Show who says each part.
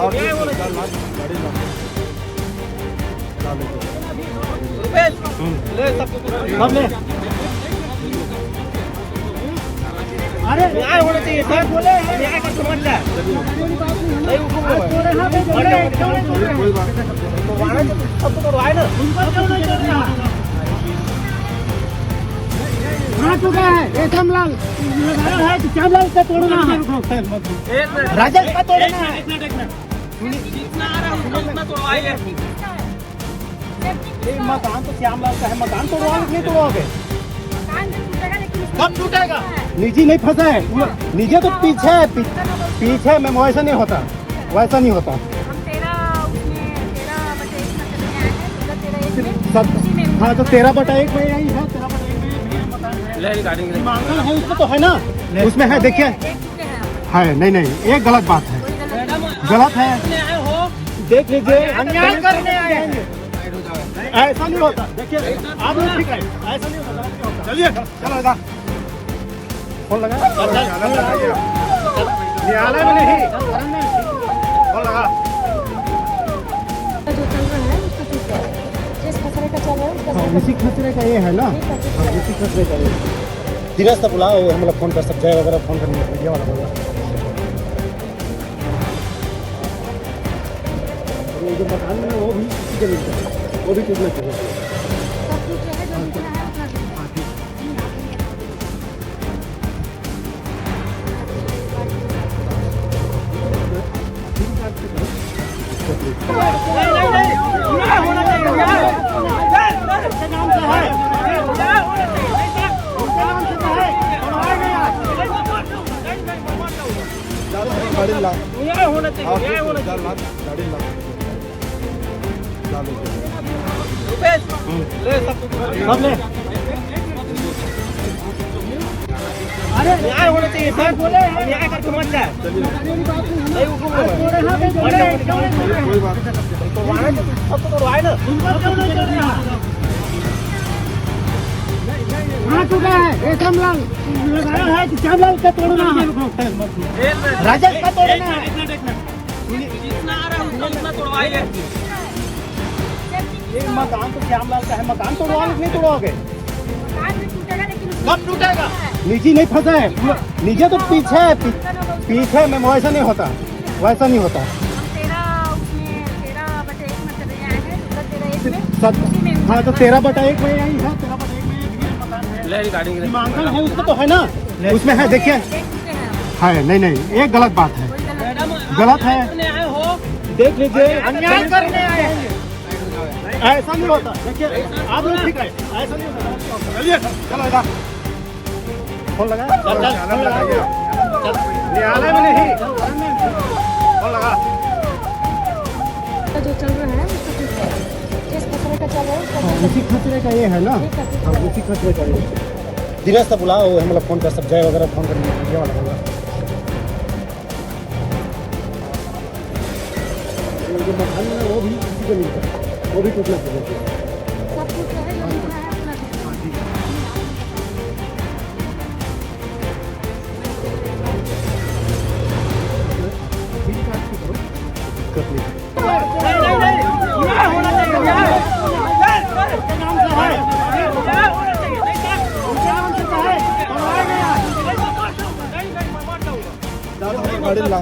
Speaker 1: अरे न्याय होना चाहिए सर, बोले न्याय का समझता है। चुका है ये श्यामलाल लगाया है, श्यामलाल का तोड़ना है, राजेश का तोड़ना है। मकान तो श्यामलाल का है, मकान तोड़वाओगे नहीं तोड़वाओगे? कब टूटेगा? निजी नहीं फंसा है, निजी तो पीछे है, पीछे में वैसा नहीं होता, वैसा नहीं होता। हाँ तो 13/1 में यही है, 13/1 में मांगल है उसमें तो है ना, उसमें है देखिए है। नहीं ये गलत बात है, गलत है, देख लीजिए अन्याय करने आए हैं, ऐसा नहीं होता। देखिए आप लोग ठीक है, ऐसा नहीं होता। चलिए चलो इधर फोन लगा, न्यायालय में नहीं फोन लगा।
Speaker 2: जो चल रहा है उसका ठीक है, जिस खतरे का चल रहा है उसका
Speaker 1: उसी खतरे का ये है ना, उसी खतरे का ये धीरज से बुलाओ, हम लोग फोन कर सकते हैं वगैरह, फोन करने ये वाला होगा। ये जो मकान है वो भी इसी के नीचे, वो भी टूटना चाहिए।
Speaker 2: सब कुछ है जो जितना है उतना
Speaker 1: अरे न्याय होना चाहिए सर, बोले न्याय का समझता है। चुका है ये श्यामलाल लगाया है, श्यामलाल का तोड़ना है, राजेश का तोड़ना है। मकान तो श्यामलाल का है, मकान तोड़वाओगे नहीं तोड़वाओगे? कब टूटेगा? निजी नहीं फंसा है, निजी तो पीछे है, पीछे में वैसा नहीं होता, वैसा नहीं होता। हाँ तो 13/1 में यही है, 13/1 में मांगल है उसमें तो है ना, उसमें है देखिए है। नहीं ये गलत बात है, गलत है, देख लीजिए अन्याय करने आए हैं, ऐसा नहीं होता। देखिए आप लोग ठीक है, ऐसा नहीं होता। चलिए चलो इधर फोन लगा, न्यायालय में नहीं फोन लगा।
Speaker 2: जो चल रहा है उसका ठीक है, जिस खतरे का चल रहा है उसका
Speaker 1: उसी खतरे का ये है ना, उसी खतरे का ये धीरज से बुलाओ, हम लोग फोन कर सकते हैं वगैरह, फोन करने ये वाला होगा। जो मकान है वो भी इसी के नीचे, वो भी टूटना चाहिए।
Speaker 2: सब कुछ है जो जितना है उतना
Speaker 1: गाड़ी ला